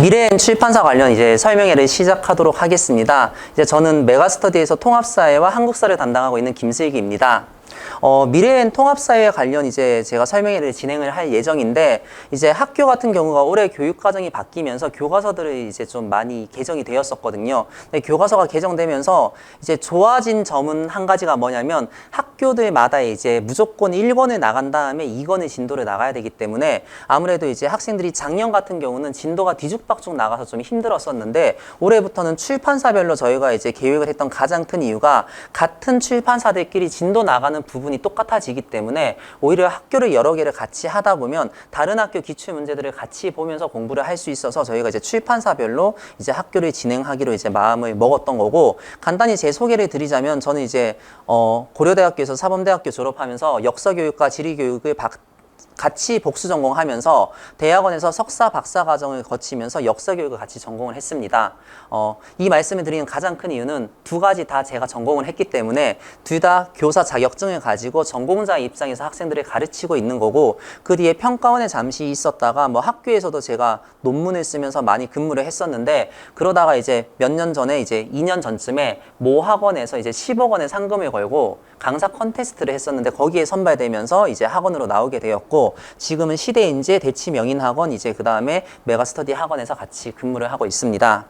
미래엔 출판사 관련 이제 설명회를 시작하도록 하겠습니다. 이제 저는 메가스터디에서 통합사회와 한국사를 담당하고 있는 김슬기입니다. 미래엔 통합사회 관련 이제 제가 설명회를 진행을 할 예정인데, 이제 학교 같은 경우가 올해 교육과정이 바뀌면서 교과서들이 이제 좀 많이 개정이 되었었거든요. 근데 교과서가 개정되면서 이제 좋아진 점은 한 가지가 뭐냐면, 학교들마다 이제 무조건 1권을 나간 다음에 2권의 진도를 나가야 되기 때문에 아무래도 이제 학생들이 작년 같은 경우는 진도가 뒤죽박죽 나가서 좀 힘들었었는데, 올해부터는 출판사별로 저희가 이제 계획을 했던 가장 큰 이유가, 같은 출판사들끼리 진도 나가는 부분이 똑같아지기 때문에 오히려 학교를 여러 개를 같이 하다 보면 다른 학교 기출 문제들을 같이 보면서 공부를 할 수 있어서 저희가 이제 출판사별로 이제 학교를 진행하기로 이제 마음을 먹었던 거고, 간단히 제 소개를 드리자면, 저는 이제 고려대학교에서 사범대학교 졸업하면서 역사교육과 지리교육을 같이 복수 전공하면서 대학원에서 석사, 박사 과정을 거치면서 역사교육을 같이 전공을 했습니다. 이 말씀을 드리는 가장 큰 이유는 두 가지 다 제가 전공을 했기 때문에 둘 다 교사 자격증을 가지고 전공자의 입장에서 학생들을 가르치고 있는 거고, 그 뒤에 평가원에 잠시 있었다가 뭐 학교에서도 제가 논문을 쓰면서 많이 근무를 했었는데, 그러다가 이제 몇 년 전에 이제 2년 전쯤에 모 학원에서 이제 10억 원의 상금을 걸고 강사 컨테스트를 했었는데, 거기에 선발되면서 이제 학원으로 나오게 되었고, 지금은 시대인재 대치명인학원, 이제 그 다음에 메가스터디 학원에서 같이 근무를 하고 있습니다.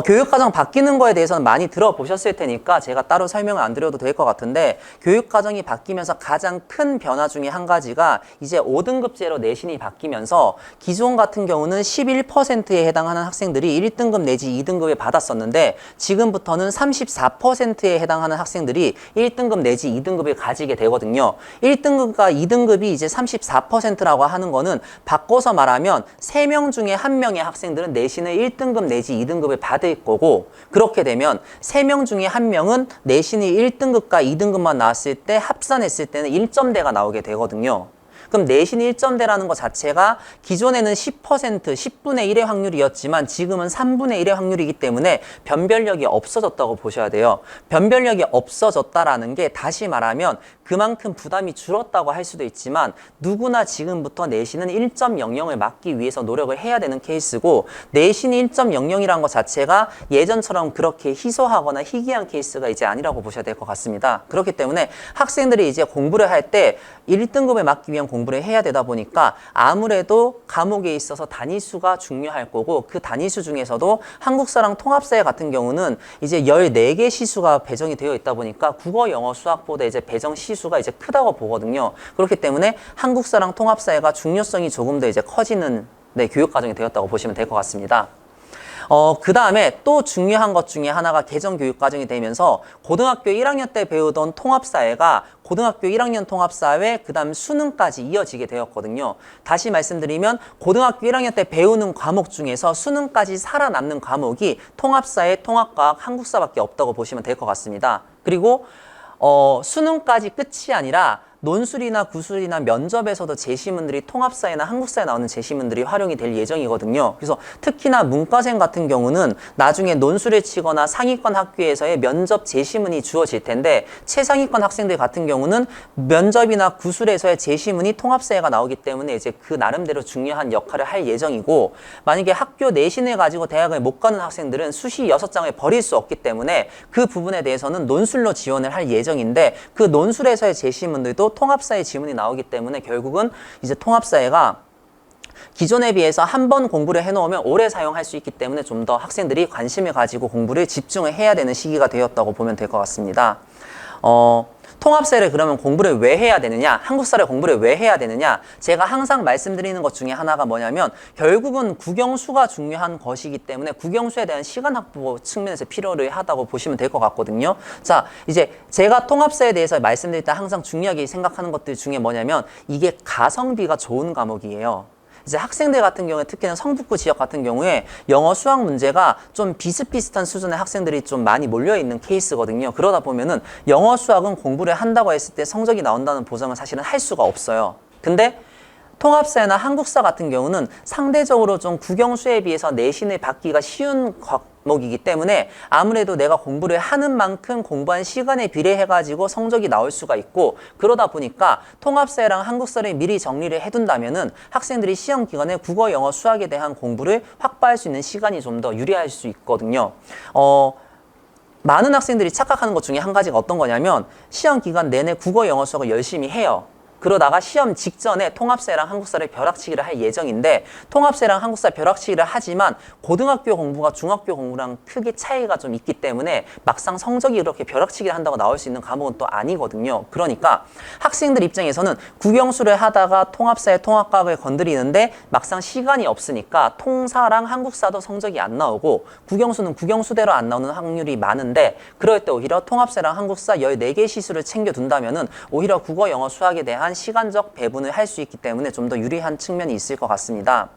교육과정 바뀌는 거에 대해서는 많이 들어보셨을 테니까 제가 따로 설명을 안 드려도 될 것 같은데, 교육과정이 바뀌면서 가장 큰 변화 중에 한 가지가 이제 5등급제로 내신이 바뀌면서, 기존 같은 경우는 11%에 해당하는 학생들이 1등급 내지 2등급을 받았었는데, 지금부터는 34%에 해당하는 학생들이 1등급 내지 2등급을 가지게 되거든요. 1등급과 2등급이 이제 34%라고 하는 거는, 바꿔서 말하면 3명 중에 1명의 학생들은 내신을 1등급 내지 2등급을 받을 거고, 그렇게 되면 3명 중에 1명은 내신이 1등급과 2등급만 나왔을 때 합산했을 때는 1점대가 나오게 되거든요. 그럼 내신이 1점대라는 것 자체가 기존에는 10%, 10분의 1의 확률이었지만 지금은 3분의 1의 확률이기 때문에 변별력이 없어졌다고 보셔야 돼요. 변별력이 없어졌다라는 게, 다시 말하면 그만큼 부담이 줄었다고 할 수도 있지만, 누구나 지금부터 내신은 1.00을 맞기 위해서 노력을 해야 되는 케이스고, 내신이 1.00이라는 것 자체가 예전처럼 그렇게 희소하거나 희귀한 케이스가 이제 아니라고 보셔야 될 것 같습니다. 그렇기 때문에 학생들이 이제 공부를 할 때 1등급에 맞기 위한 공부를 해야 되다 보니까 아무래도 과목에 있어서 단위수가 중요할 거고, 그 단위수 중에서도 한국사랑 통합사회 같은 경우는 이제 14개 시수가 배정이 되어 있다 보니까 국어, 영어, 수학보다 이제 배정 시수가 이제 크다고 보거든요. 그렇기 때문에 한국사랑 통합사회가 중요성이 조금 더 이제 커지는 교육과정이 되었다고 보시면 될 것 같습니다. 그 다음에 또 중요한 것 중에 하나가 개정 교육과정이 되면서, 고등학교 1학년 때 배우던 통합사회가 고등학교 1학년 통합사회, 그 다음 수능까지 이어지게 되었거든요. 다시 말씀드리면, 고등학교 1학년 때 배우는 과목 중에서 수능까지 살아남는 과목이 통합사회, 통합과학, 한국사밖에 없다고 보시면 될 것 같습니다. 그리고 수능까지 끝이 아니라 논술이나 구술이나 면접에서도 제시문들이 통합사회나 한국사에 나오는 제시문들이 활용이 될 예정이거든요. 그래서 특히나 문과생 같은 경우는 나중에 논술을 치거나 상위권 학교에서의 면접 제시문이 주어질 텐데, 최상위권 학생들 같은 경우는 면접이나 구술에서의 제시문이 통합사회가 나오기 때문에 이제 그 나름대로 중요한 역할을 할 예정이고, 만약에 학교 내신을 가지고 대학을 못 가는 학생들은 수시 6장을 버릴 수 없기 때문에 그 부분에 대해서는 논술로 지원을 할 예정인데, 그 논술에서의 제시문들도 통합사회 지문이 나오기 때문에 결국은 이제 통합사회가 기존에 비해서 한 번 공부를 해놓으면 오래 사용할 수 있기 때문에 좀 더 학생들이 관심을 가지고 공부를 집중을 해야 되는 시기가 되었다고 보면 될 것 같습니다. 통합사회를 그러면 공부를 왜 해야 되느냐, 한국사를 공부를 왜 해야 되느냐, 제가 항상 말씀드리는 것 중에 하나가 뭐냐면, 결국은 국영수가 중요한 것이기 때문에 국영수에 대한 시간 확보 측면에서 필요를 하다고 보시면 될 것 같거든요. 자, 이제 제가 통합사에 대해서 말씀드릴 때 항상 중요하게 생각하는 것들 중에 뭐냐면, 이게 가성비가 좋은 과목이에요. 이제 학생들 같은 경우에, 특히나 성북구 지역 같은 경우에 영어 수학 문제가 좀 비슷비슷한 수준의 학생들이 좀 많이 몰려있는 케이스거든요. 그러다 보면은 영어 수학은 공부를 한다고 했을 때 성적이 나온다는 보장은 사실은 할 수가 없어요. 근데 통합사회나 한국사 같은 경우는 상대적으로 좀 국영수에 비해서 내신을 받기가 쉬운 과목이기 때문에 아무래도 내가 공부를 하는 만큼 공부한 시간에 비례해가지고 성적이 나올 수가 있고, 그러다 보니까 통합사회랑 한국사를 미리 정리를 해둔다면은 학생들이 시험 기간에 국어, 영어, 수학에 대한 공부를 확보할 수 있는 시간이 좀 더 유리할 수 있거든요. 많은 학생들이 착각하는 것 중에 한 가지가 어떤 거냐면 시험 기간 내내 국어, 영어, 수학을 열심히 해요. 그러다가 시험 직전에 통합사회랑 한국사를 벼락치기를 할 예정인데, 통합사회랑 한국사 벼락치기를 하지만 고등학교 공부가 중학교 공부랑 크게 차이가 좀 있기 때문에 막상 성적이 그렇게 벼락치기를 한다고 나올 수 있는 과목은 또 아니거든요. 그러니까 학생들 입장에서는 국영수를 하다가 통합사회, 통합과학을 건드리는데 막상 시간이 없으니까 통사랑 한국사도 성적이 안 나오고 국영수는 국영수대로 안 나오는 확률이 많은데, 그럴 때 오히려 통합사회랑 한국사 14개 시수를 챙겨둔다면은 오히려 국어, 영어, 수학에 대한 시간적 배분을 할 수 있기 때문에 좀 더 유리한 측면이 있을 것 같습니다.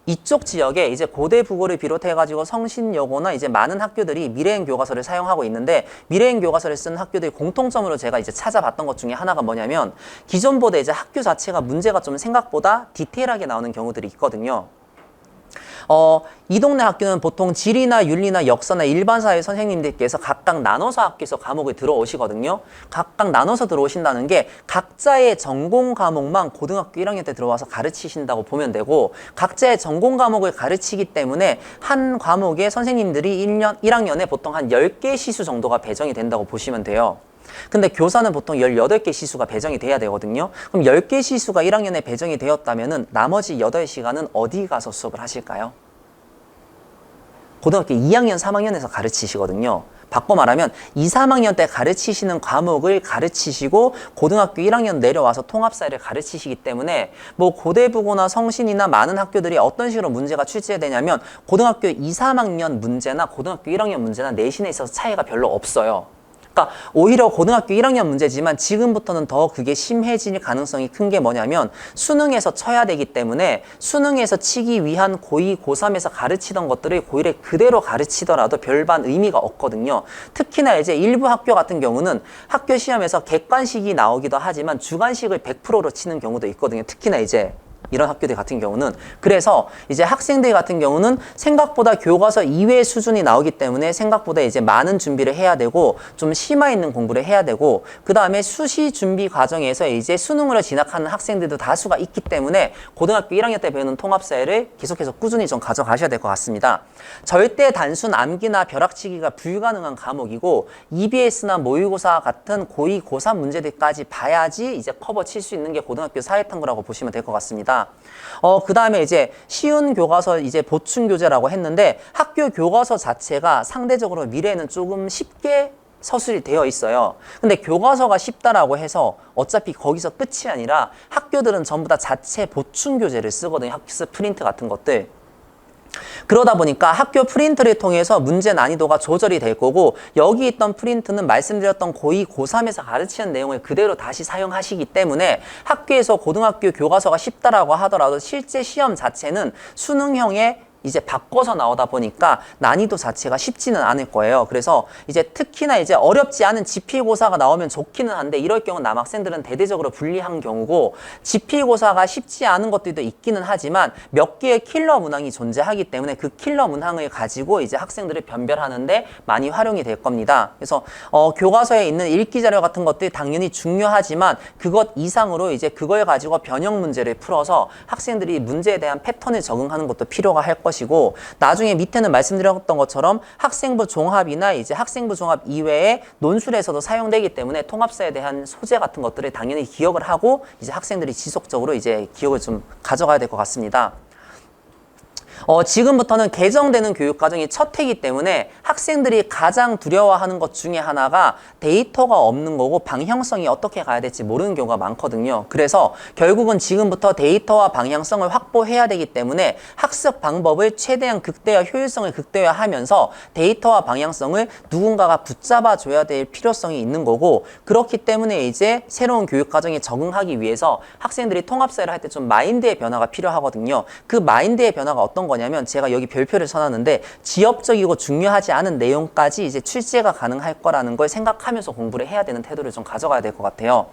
이쪽 지역에 이제 고대 국어를 비롯해가지고 성신여고나 이제 많은 학교들이 미래행 교과서를 사용하고 있는데, 미래행 교과서를 쓰는 학교들의 공통점으로 제가 이제 찾아봤던 것 중에 하나가 뭐냐면, 기존보다 이제 학교 자체가 문제가 좀 생각보다 디테일하게 나오는 경우들이 있거든요. 이 동네 학교는 보통 지리나 윤리나 역사나 일반사회 선생님들께서 각각 나눠서 학교에서 과목을 들어오시거든요. 각각 나눠서 들어오신다는 게 각자의 전공 과목만 고등학교 1학년 때 들어와서 가르치신다고 보면 되고, 각자의 전공 과목을 가르치기 때문에 한 과목에 선생님들이 1학년에 보통 한 10개 시수 정도가 배정이 된다고 보시면 돼요. 근데 교사는 보통 18개 시수가 배정이 돼야 되거든요. 그럼 10개 시수가 1학년에 배정이 되었다면은 나머지 8시간은 어디 가서 수업을 하실까요? 고등학교 2학년, 3학년에서 가르치시거든요. 바꿔 말하면 2, 3학년 때 가르치시는 과목을 가르치시고 고등학교 1학년 내려와서 통합사회를 가르치시기 때문에 뭐 고대부고나 성신이나 많은 학교들이 어떤 식으로 문제가 출제되냐면 고등학교 2, 3학년 문제나 고등학교 1학년 문제나 내신에 있어서 차이가 별로 없어요. 그러니까 오히려 고등학교 1학년 문제지만 지금부터는 더 그게 심해질 가능성이 큰 게 뭐냐면, 수능에서 쳐야 되기 때문에 수능에서 치기 위한 고2, 고3에서 가르치던 것들을 고1에 그대로 가르치더라도 별반 의미가 없거든요. 특히나 이제 일부 학교 같은 경우는 학교 시험에서 객관식이 나오기도 하지만 주관식을 100%로 치는 경우도 있거든요. 특히나 이제 이런 학교들 같은 경우는. 그래서 이제 학생들 같은 경우는 생각보다 교과서 이외의 수준이 나오기 때문에 생각보다 이제 많은 준비를 해야 되고 좀 심화 있는 공부를 해야 되고, 그 다음에 수시 준비 과정에서 이제 수능으로 진학하는 학생들도 다수가 있기 때문에 고등학교 1학년 때 배우는 통합사회를 계속해서 꾸준히 좀 가져가셔야 될 것 같습니다. 절대 단순 암기나 벼락치기가 불가능한 과목이고, EBS나 모의고사 같은 고2, 고3 문제들까지 봐야지 이제 커버 칠 수 있는 게 고등학교 사회탐구라고 보시면 될 것 같습니다. 그 다음에 이제 쉬운 교과서 이제 보충 교재라고 했는데, 학교 교과서 자체가 상대적으로 미래에는 조금 쉽게 서술이 되어 있어요. 근데 교과서가 쉽다라고 해서 어차피 거기서 끝이 아니라 학교들은 전부 다 자체 보충 교재를 쓰거든요. 학습 프린트 같은 것들. 그러다 보니까 학교 프린트를 통해서 문제 난이도가 조절이 될 거고, 여기 있던 프린트는 말씀드렸던 고2, 고3에서 가르치는 내용을 그대로 다시 사용하시기 때문에 학교에서 고등학교 교과서가 쉽다라고 하더라도 실제 시험 자체는 수능형의 이제 바꿔서 나오다 보니까 난이도 자체가 쉽지는 않을 거예요. 그래서 이제 특히나 이제 어렵지 않은 지필고사가 나오면 좋기는 한데, 이럴 경우 남학생들은 대대적으로 불리한 경우고, 지필고사가 쉽지 않은 것들도 있기는 하지만 몇 개의 킬러 문항이 존재하기 때문에 그 킬러 문항을 가지고 이제 학생들을 변별하는데 많이 활용이 될 겁니다. 그래서 교과서에 있는 읽기 자료 같은 것들이 당연히 중요하지만 그것 이상으로 이제 그걸 가지고 변형 문제를 풀어서 학생들이 문제에 대한 패턴을 적응하는 것도 필요가 할 것이고, 나중에 밑에는 말씀드렸던 것처럼 학생부 종합이나 이제 학생부 종합 이외에 논술에서도 사용되기 때문에 통합사에 대한 소재 같은 것들을 당연히 기억을 하고 이제 학생들이 지속적으로 이제 기억을 좀 가져가야 될 것 같습니다. 지금부터는 개정되는 교육과정이 첫 해이기 때문에 학생들이 가장 두려워하는 것 중에 하나가 데이터가 없는 거고 방향성이 어떻게 가야 될지 모르는 경우가 많거든요. 그래서 결국은 지금부터 데이터와 방향성을 확보해야 되기 때문에 학습 방법을 최대한 극대화, 효율성을 극대화하면서 데이터와 방향성을 누군가가 붙잡아 줘야 될 필요성이 있는 거고, 그렇기 때문에 이제 새로운 교육과정에 적응하기 위해서 학생들이 통합사회를 할 때 좀 마인드의 변화가 필요하거든요. 그 마인드의 변화가 어떤 거냐면, 제가 여기 별표를 써놨는데 지엽적이고 중요하지 않은 내용까지 이제 출제가 가능할 거라는 걸 생각하면서 공부를 해야 되는 태도를 좀 가져가야 될 것 같아요.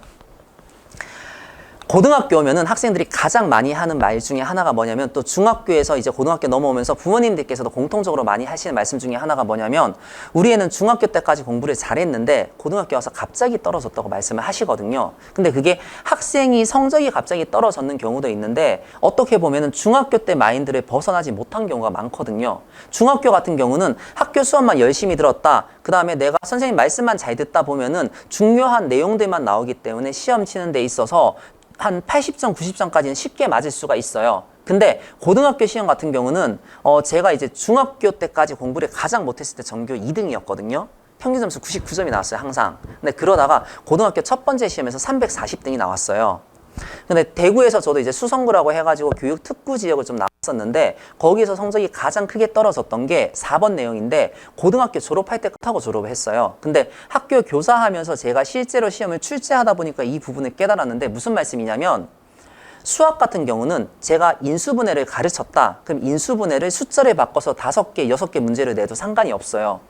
고등학교 오면은 학생들이 가장 많이 하는 말 중에 하나가 뭐냐면, 또 중학교에서 이제 고등학교 넘어오면서 부모님들께서도 공통적으로 많이 하시는 말씀 중에 하나가 뭐냐면, 우리 애는 중학교 때까지 공부를 잘했는데 고등학교 와서 갑자기 떨어졌다고 말씀을 하시거든요. 근데 그게 학생이 성적이 갑자기 떨어졌는 경우도 있는데, 어떻게 보면은 중학교 때 마인드를 벗어나지 못한 경우가 많거든요. 중학교 같은 경우는 학교 수업만 열심히 들었다, 그 다음에 내가 선생님 말씀만 잘 듣다 보면은 중요한 내용들만 나오기 때문에 시험 치는 데 있어서 한 80점, 90점까지는 쉽게 맞을 수가 있어요. 근데 고등학교 시험 같은 경우는 제가 이제 중학교 때까지 공부를 가장 못했을 때 전교 2등이었거든요. 평균 점수 99점이 나왔어요, 항상. 근데 그러다가 고등학교 첫 번째 시험에서 340등이 나왔어요. 근데 대구에서 저도 이제 수성구라고 해가지고 교육 특구 지역을 좀 나왔었는데, 거기서 성적이 가장 크게 떨어졌던 게 4번 내용인데, 고등학교 졸업할 때 끝하고 졸업을 했어요. 근데 학교 교사하면서 제가 실제로 시험을 출제하다 보니까 이 부분을 깨달았는데, 무슨 말씀이냐면, 수학 같은 경우는 제가 인수분해를 가르쳤다, 그럼 인수분해를 숫자를 바꿔서 5개, 6개 문제를 내도 상관이 없어요.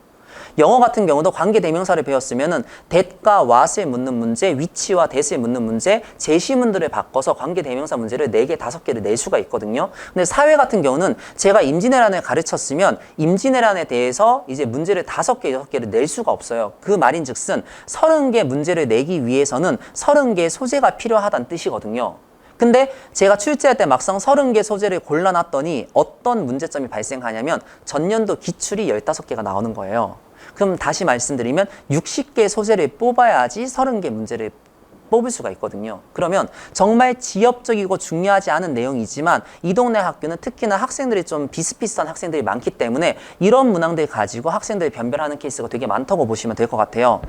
영어 같은 경우도 관계대명사를 배웠으면은 that과 what을 묻는 문제, which와 that을 묻는 문제, 제시문들을 바꿔서 관계대명사 문제를 4개, 5개를 낼 수가 있거든요. 근데 사회 같은 경우는 제가 임진왜란을 가르쳤으면 임진왜란에 대해서 이제 문제를 5개, 6개를 낼 수가 없어요. 그 말인즉슨 30개 문제를 내기 위해서는 30개의 소재가 필요하다는 뜻이거든요. 근데 제가 출제할 때 막상 30개 소재를 골라놨더니 어떤 문제점이 발생하냐면, 전년도 기출이 15개가 나오는 거예요. 그럼 다시 말씀드리면 60개 소재를 뽑아야지 30개 문제를 뽑을 수가 있거든요. 그러면 정말 지엽적이고 중요하지 않은 내용이지만, 이 동네 학교는 특히나 학생들이 좀 비슷비슷한 학생들이 많기 때문에 이런 문항들 가지고 학생들이 변별하는 케이스가 되게 많다고 보시면 될 것 같아요.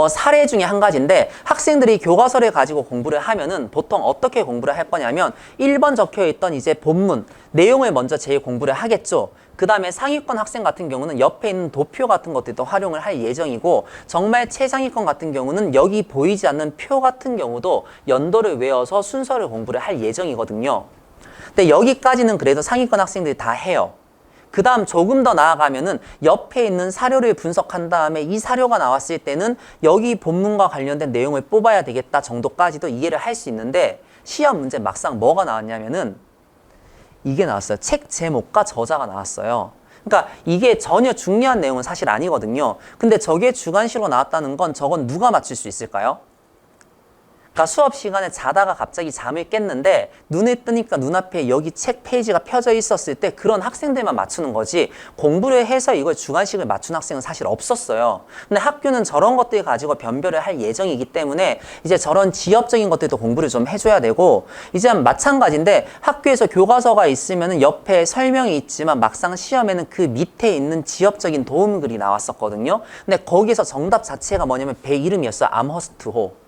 사례 중에 한 가지인데, 학생들이 교과서를 가지고 공부를 하면은 보통 어떻게 공부를 할 거냐면, 1번 적혀 있던 이제 본문 내용을 먼저 제일 공부를 하겠죠. 그 다음에 상위권 학생 같은 경우는 옆에 있는 도표 같은 것들도 활용을 할 예정이고, 정말 최상위권 같은 경우는 여기 보이지 않는 표 같은 경우도 연도를 외워서 순서를 공부를 할 예정이거든요. 근데 여기까지는 그래도 상위권 학생들이 다 해요. 그 다음 조금 더 나아가면은 옆에 있는 사료를 분석한 다음에 이 사료가 나왔을 때는 여기 본문과 관련된 내용을 뽑아야 되겠다 정도까지도 이해를 할 수 있는데, 시험 문제 막상 뭐가 나왔냐면은 이게 나왔어요. 책 제목과 저자가 나왔어요. 그러니까 이게 전혀 중요한 내용은 사실 아니거든요. 근데 저게 주관식으로 나왔다는 건 저건 누가 맞출 수 있을까요? 그러니까 수업 시간에 자다가 갑자기 잠을 깼는데 눈에 뜨니까 눈앞에 여기 책 페이지가 펴져 있었을 때 그런 학생들만 맞추는 거지, 공부를 해서 이걸 주관식을 맞춘 학생은 사실 없었어요. 근데 학교는 저런 것들 가지고 변별을 할 예정이기 때문에 이제 저런 지엽적인 것들도 공부를 좀 해줘야 되고, 이제 마찬가지인데 학교에서 교과서가 있으면 옆에 설명이 있지만 막상 시험에는 그 밑에 있는 지엽적인 도움글이 나왔었거든요. 근데 거기서 정답 자체가 뭐냐면 배 이름이었어요. 암허스트호.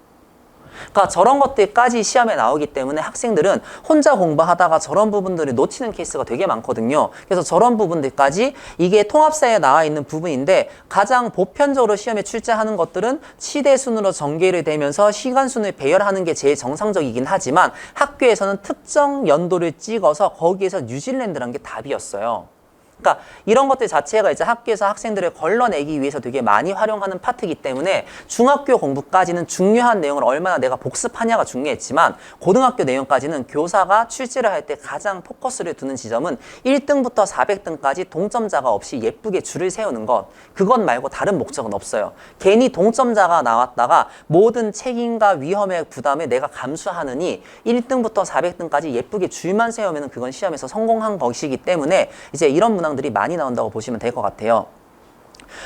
그러니까 저런 것들까지 시험에 나오기 때문에 학생들은 혼자 공부하다가 저런 부분들을 놓치는 케이스가 되게 많거든요. 그래서 저런 부분들까지, 이게 통합사에 나와 있는 부분인데, 가장 보편적으로 시험에 출제하는 것들은 치대순으로 전개를 되면서 시간순을 배열하는 게 제일 정상적이긴 하지만, 학교에서는 특정 연도를 찍어서 거기에서 뉴질랜드라는 게 답이었어요. 그러니까 이런 것들 자체가 이제 학교에서 학생들을 걸러내기 위해서 되게 많이 활용하는 파트이기 때문에, 중학교 공부까지는 중요한 내용을 얼마나 내가 복습하냐가 중요했지만, 고등학교 내용까지는 교사가 출제를 할 때 가장 포커스를 두는 지점은 1등부터 400등까지 동점자가 없이 예쁘게 줄을 세우는 것, 그것 말고 다른 목적은 없어요. 괜히 동점자가 나왔다가 모든 책임과 위험의 부담을 내가 감수하느니 1등부터 400등까지 예쁘게 줄만 세우면 그건 시험에서 성공한 것이기 때문에 이제 이런 문항들이 많이 나온다고 보시면 될 것 같아요.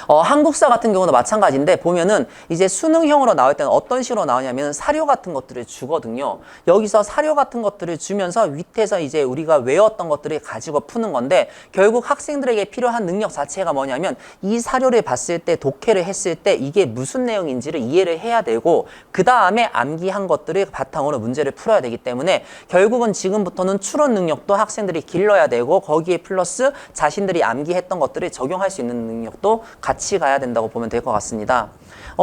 한국사 같은 경우도 마찬가지인데, 보면은 이제 수능형으로 나올 때는 어떤 식으로 나오냐면 사료 같은 것들을 주거든요. 여기서 사료 같은 것들을 주면서 밑에서 이제 우리가 외웠던 것들을 가지고 푸는 건데, 결국 학생들에게 필요한 능력 자체가 뭐냐면 이 사료를 봤을 때, 독해를 했을 때 이게 무슨 내용인지를 이해를 해야 되고, 그 다음에 암기한 것들을 바탕으로 문제를 풀어야 되기 때문에 결국은 지금부터는 추론 능력도 학생들이 길러야 되고, 거기에 플러스 자신들이 암기했던 것들을 적용할 수 있는 능력도 같이 가야 된다고 보면 될 것 같습니다.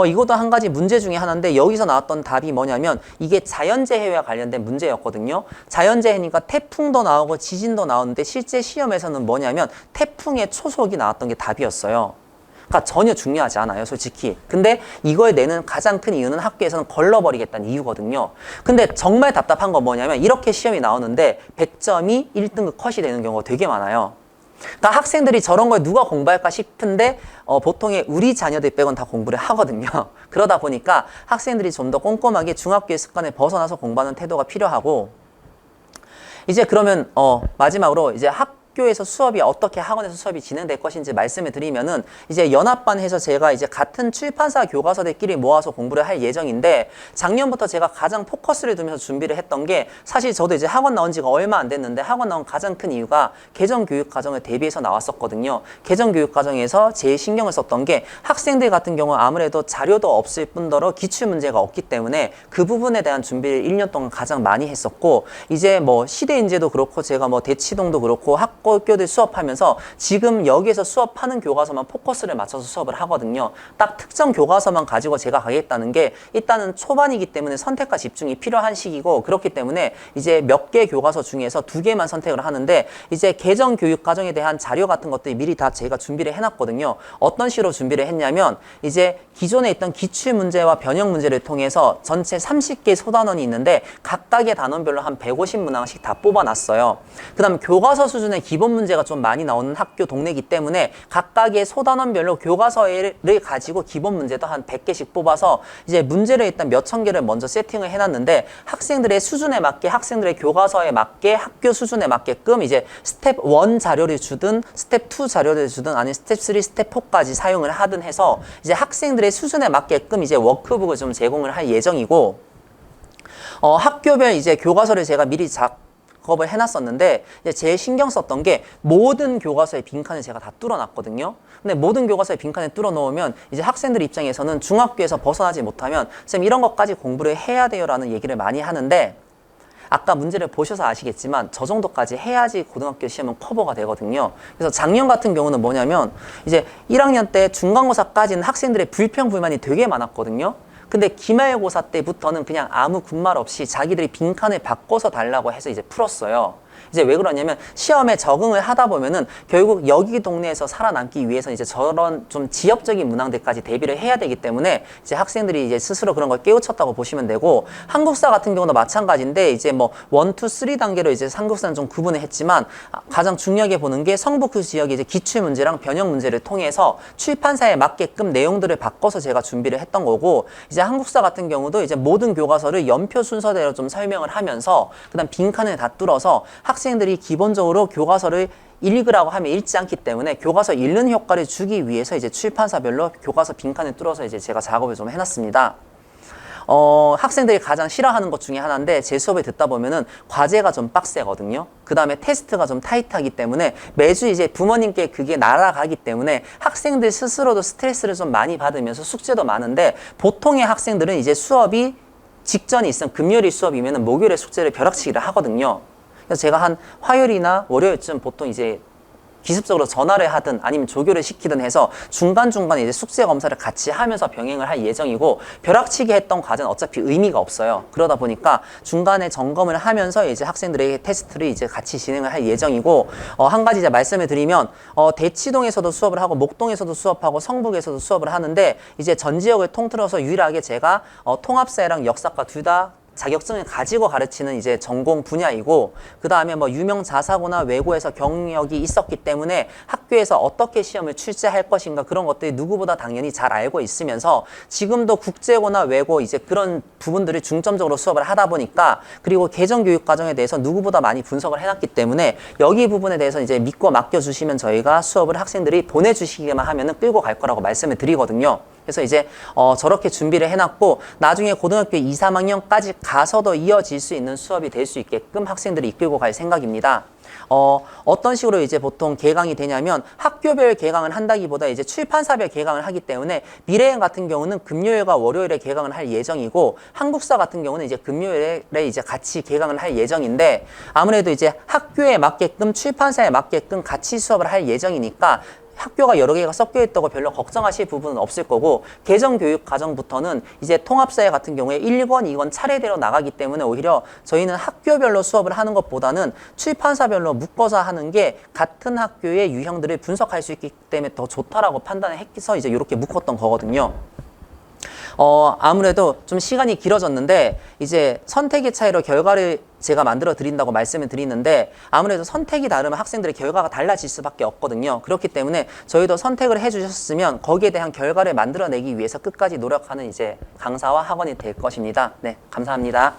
이것도 한 가지 문제 중에 하나인데, 여기서 나왔던 답이 뭐냐면 이게 자연재해와 관련된 문제였거든요. 자연재해니까 태풍도 나오고 지진도 나오는데, 실제 시험에서는 뭐냐면 태풍의 초속이 나왔던 게 답이었어요. 그러니까 전혀 중요하지 않아요, 솔직히. 근데 이걸 내는 가장 큰 이유는 학교에서는 걸러버리겠다는 이유거든요. 근데 정말 답답한 건 뭐냐면 이렇게 시험이 나오는데 100점이 1등급 컷이 되는 경우가 되게 많아요. 그러니까 학생들이 저런 걸 누가 공부할까 싶은데 보통의 우리 자녀들 빼곤 다 공부를 하거든요. 그러다 보니까 학생들이 좀 더 꼼꼼하게 중학교의 습관을 벗어나서 공부하는 태도가 필요하고, 이제 그러면 마지막으로 이제 학교에서 수업이 어떻게 학원에서 수업이 진행될 것인지 말씀을 드리면은, 이제 연합반 해서 제가 이제 같은 출판사 교과서들끼리 모아서 공부를 할 예정인데, 작년부터 제가 가장 포커스를 두면서 준비를 했던 게, 사실 저도 이제 학원 나온 지가 얼마 안 됐는데 학원 나온 가장 큰 이유가 개정교육과정을 대비해서 나왔었거든요. 개정교육과정에서 제일 신경을 썼던 게, 학생들 같은 경우 아무래도 자료도 없을 뿐더러 기출문제가 없기 때문에 그 부분에 대한 준비를 1년 동안 가장 많이 했었고, 이제 뭐 시대인재도 그렇고 제가 뭐 대치동도 그렇고 학교들 수업하면서 지금 여기에서 수업하는 교과서만 포커스를 맞춰서 수업을 하거든요. 딱 특정 교과서만 가지고 제가 가겠다는 게, 일단은 초반이기 때문에 선택과 집중이 필요한 시기고, 그렇기 때문에 이제 몇 개 교과서 중에서 2개만 선택을 하는데, 이제 개정 교육 과정에 대한 자료 같은 것들이 미리 다 제가 준비를 해놨거든요. 어떤 식으로 준비를 했냐면, 이제 기존에 있던 기출 문제와 변형 문제를 통해서 전체 30개 소단원이 있는데 각각의 단원별로 한 150문항씩 다 뽑아놨어요. 그 다음 교과서 수준의 기본 문제가 좀 많이 나오는 학교 동네이기 때문에 각각의 소단원별로 교과서를 가지고 기본 문제도 한 100개씩 뽑아서 이제 문제를 일단 몇천 개를 먼저 세팅을 해놨는데, 학생들의 수준에 맞게, 학생들의 교과서에 맞게, 학교 수준에 맞게끔 이제 스텝 1 자료를 주든 스텝 2 자료를 주든 아니면 스텝 3, 스텝 4까지 사용을 하든 해서 이제 학생들의 수준에 맞게끔 이제 워크북을 좀 제공을 할 예정이고, 학교별 이제 교과서를 제가 미리 작업을 해놨었는데, 이제 제일 신경 썼던 게 모든 교과서의 빈칸을 제가 다 뚫어놨거든요. 근데 모든 교과서의 빈칸을 뚫어놓으면 이제 학생들 입장에서는 중학교에서 벗어나지 못하면 쌤 이런 것까지 공부를 해야 돼요 라는 얘기를 많이 하는데, 아까 문제를 보셔서 아시겠지만 저 정도까지 해야지 고등학교 시험은 커버가 되거든요. 그래서 작년 같은 경우는 뭐냐면, 이제 1학년 때 중간고사까지는 학생들의 불평 불만이 되게 많았거든요. 근데 기말고사 때부터는 그냥 아무 군말 없이 자기들이 빈칸을 바꿔서 달라고 해서 이제 풀었어요. 이제 왜 그러냐면, 시험에 적응을 하다 보면은 결국 여기 동네에서 살아남기 위해서 이제 저런 좀 지역적인 문항들까지 대비를 해야 되기 때문에 이제 학생들이 이제 스스로 그런 걸 깨우쳤다고 보시면 되고, 한국사 같은 경우도 마찬가지인데, 이제 뭐 1, 2, 3 단계로 이제 한국사는 좀 구분을 했지만 가장 중요하게 보는 게 성북 지역의 이제 기출 문제랑 변형 문제를 통해서 출판사에 맞게끔 내용들을 바꿔서 제가 준비를 했던 거고, 이제 한국사 같은 경우도 이제 모든 교과서를 연표 순서대로 좀 설명을 하면서 그다음 빈칸을 다 뚫어서 학생들이 기본적으로 교과서를 읽으라고 하면 읽지 않기 때문에 교과서 읽는 효과를 주기 위해서 이제 출판사별로 교과서 빈칸을 뚫어서 이제 제가 작업을 좀 해놨습니다. 학생들이 가장 싫어하는 것 중에 하나인데, 제 수업을 듣다 보면은 과제가 좀 빡세거든요. 그 다음에 테스트가 좀 타이트하기 때문에 매주 이제 부모님께 그게 날아가기 때문에 학생들 스스로도 스트레스를 좀 많이 받으면서 숙제도 많은데, 보통의 학생들은 이제 수업이 직전이 있으면 금요일 수업이면은 목요일에 숙제를 벼락치기를 하거든요. 그래서 제가 한 화요일이나 월요일쯤 보통 이제 기습적으로 전화를 하든 아니면 조교를 시키든 해서 중간중간에 이제 숙제 검사를 같이 하면서 병행을 할 예정이고, 벼락치기 했던 과제는 어차피 의미가 없어요. 그러다 보니까 중간에 점검을 하면서 이제 학생들에게 테스트를 이제 같이 진행을 할 예정이고, 한 가지 이제 말씀을 드리면, 대치동에서도 수업을 하고 목동에서도 수업하고 성북에서도 수업을 하는데, 이제 전 지역을 통틀어서 유일하게 제가 통합사회랑 역사과 둘 다 자격증을 가지고 가르치는 이제 전공 분야이고, 그 다음에 뭐 유명 자사고나 외고에서 경력이 있었기 때문에 학교에서 어떻게 시험을 출제할 것인가 그런 것들이 누구보다 당연히 잘 알고 있으면서, 지금도 국제고나 외고 이제 그런 부분들을 중점적으로 수업을 하다 보니까, 그리고 개정교육 과정에 대해서 누구보다 많이 분석을 해놨기 때문에 여기 부분에 대해서 이제 믿고 맡겨주시면 저희가 수업을 학생들이 보내주시기만 하면은 끌고 갈 거라고 말씀을 드리거든요. 그래서 이제 저렇게 준비를 해놨고, 나중에 고등학교 2, 3학년까지 가서도 이어질 수 있는 수업이 될 수 있게끔 학생들이 이끌고 갈 생각입니다. 어떤 식으로 이제 보통 개강이 되냐면, 학교별 개강을 한다기보다 이제 출판사별 개강을 하기 때문에, 미래행 같은 경우는 금요일과 월요일에 개강을 할 예정이고, 한국사 같은 경우는 이제 금요일에 이제 같이 개강을 할 예정인데, 아무래도 이제 학교에 맞게끔 출판사에 맞게끔 같이 수업을 할 예정이니까 학교가 여러 개가 섞여 있다고 별로 걱정하실 부분은 없을 거고, 개정교육 과정부터는 이제 통합사회 같은 경우에 1권, 2권 차례대로 나가기 때문에 오히려 저희는 학교별로 수업을 하는 것보다는 출판사별로 묶어서 하는 게 같은 학교의 유형들을 분석할 수 있기 때문에 더 좋다라고 판단을 해서 이제 이렇게 묶었던 거거든요. 아무래도 좀 시간이 길어졌는데 이제 선택의 차이로 결과를 제가 만들어 드린다고 말씀을 드리는데, 아무래도 선택이 다르면 학생들의 결과가 달라질 수밖에 없거든요. 그렇기 때문에 저희도 선택을 해 주셨으면 거기에 대한 결과를 만들어내기 위해서 끝까지 노력하는 이제 강사와 학원이 될 것입니다. 네, 감사합니다.